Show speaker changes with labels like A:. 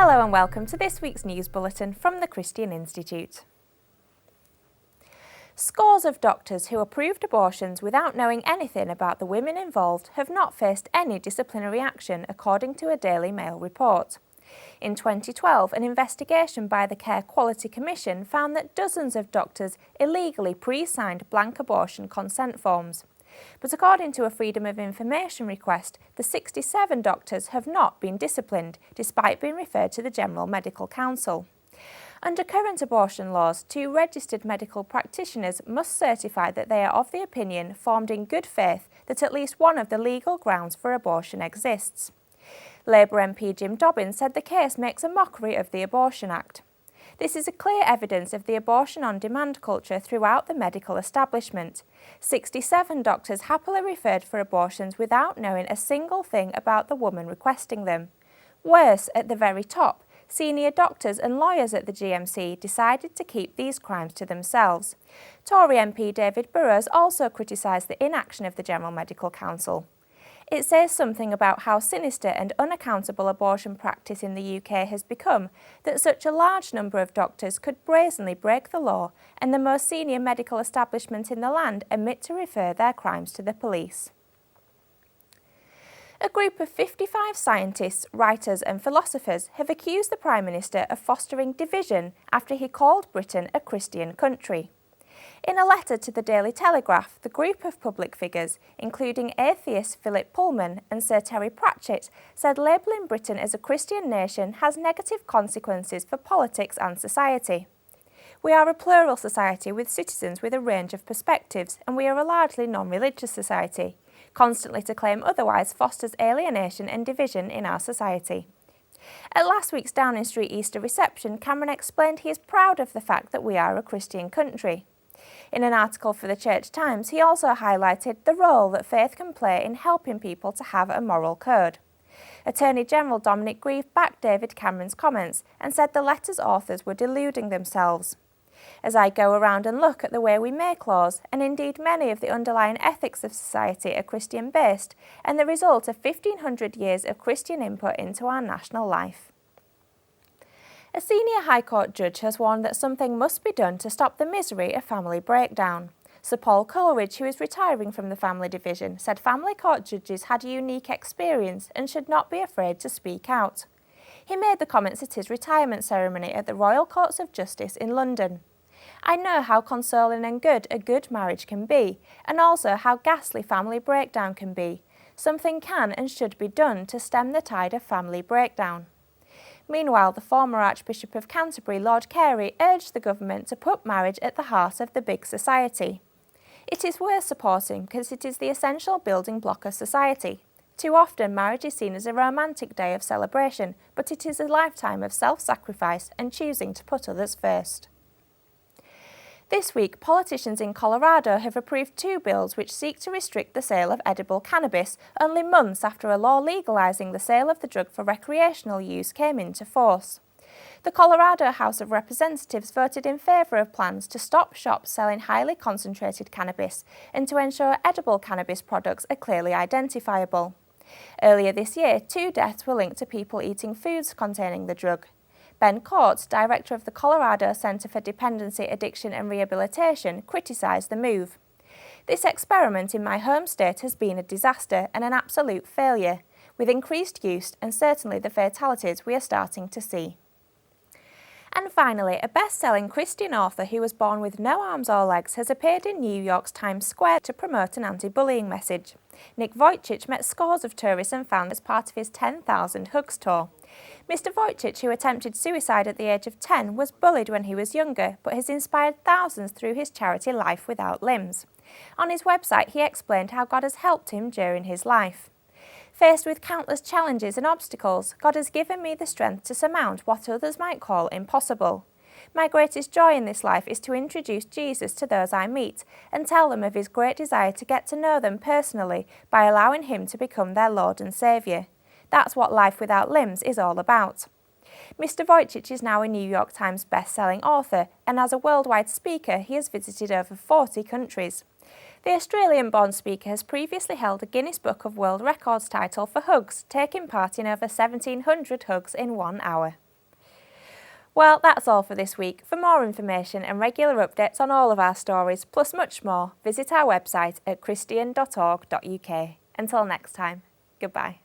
A: Hello and welcome to this week's news bulletin from the Christian Institute. Scores of doctors who approved abortions without knowing anything about the women involved have not faced any disciplinary action, according to a Daily Mail report. In 2012, an investigation by the Care Quality Commission found that dozens of doctors illegally pre-signed blank abortion consent forms. But according to a Freedom of Information request, the 67 doctors have not been disciplined, despite being referred to the General Medical Council. Under current abortion laws, 2 registered medical practitioners must certify that they are of the opinion, formed in good faith, that at least one of the legal grounds for abortion exists. Labour MP Jim Dobbin said the case makes a mockery of the Abortion Act. This is a clear evidence of the abortion-on-demand culture throughout the medical establishment. 67 doctors happily referred for abortions without knowing a single thing about the woman requesting them. Worse, at the very top, senior doctors and lawyers at the GMC decided to keep these crimes to themselves. Tory MP David Burrows also criticised the inaction of the General Medical Council. It says something about how sinister and unaccountable abortion practice in the UK has become that such a large number of doctors could brazenly break the law and the most senior medical establishment in the land omit to refer their crimes to the police. A group of 55 scientists, writers and philosophers have accused the Prime Minister of fostering division after he called Britain a Christian country. In a letter to the Daily Telegraph, the group of public figures, including atheist Philip Pullman and Sir Terry Pratchett, said labelling Britain as a Christian nation has negative consequences for politics and society. We are a plural society with citizens with a range of perspectives, and we are a largely non-religious society. Constantly to claim otherwise fosters alienation and division in our society. At last week's Downing Street Easter reception, Cameron explained he is proud of the fact that we are a Christian country. In an article for the Church Times, he also highlighted the role that faith can play in helping people to have a moral code. Attorney General Dominic Grieve backed David Cameron's comments and said the letter's authors were deluding themselves. As I go around and look at the way we make laws, and indeed many of the underlying ethics of society are Christian-based, and the result of 1,500 years of Christian input into our national life. A senior High Court judge has warned that something must be done to stop the misery of family breakdown. Sir Paul Coleridge, who is retiring from the family division, said family court judges had a unique experience and should not be afraid to speak out. He made the comments at his retirement ceremony at the Royal Courts of Justice in London. I know how consoling and good a good marriage can be, and also how ghastly family breakdown can be. Something can and should be done to stem the tide of family breakdown. Meanwhile, the former Archbishop of Canterbury, Lord Carey, urged the government to put marriage at the heart of the big society. It is worth supporting because it is the essential building block of society. Too often, marriage is seen as a romantic day of celebration, but it is a lifetime of self-sacrifice and choosing to put others first. This week, politicians in Colorado have approved 2 bills which seek to restrict the sale of edible cannabis, only months after a law legalising the sale of the drug for recreational use came into force. The Colorado House of Representatives voted in favour of plans to stop shops selling highly concentrated cannabis and to ensure edible cannabis products are clearly identifiable. Earlier this year, 2 deaths were linked to people eating foods containing the drug. Ben Court, director of the Colorado Center for Dependency, Addiction and Rehabilitation, criticised the move. This experiment in my home state has been a disaster and an absolute failure, with increased use and certainly the fatalities we are starting to see. And finally, a best-selling Christian author who was born with no arms or legs has appeared in New York's Times Square to promote an anti-bullying message. Nick Vujicic met scores of tourists and fans as part of his 10,000 Hugs tour. Mr. Vujicic, who attempted suicide at the age of 10, was bullied when he was younger, but has inspired thousands through his charity Life Without Limbs. On his website, he explained how God has helped him during his life. Faced with countless challenges and obstacles, God has given me the strength to surmount what others might call impossible. My greatest joy in this life is to introduce Jesus to those I meet and tell them of his great desire to get to know them personally by allowing him to become their Lord and Saviour. That's what Life Without Limbs is all about. Mr. Vujicic is now a New York Times best-selling author, and as a worldwide speaker, he has visited over 40 countries. The Australian-born speaker has previously held a Guinness Book of World Records title for hugs, taking part in over 1,700 hugs in 1 hour. Well, that's all for this week. For more information and regular updates on all of our stories, plus much more, visit our website at christian.org.uk. Until next time, goodbye.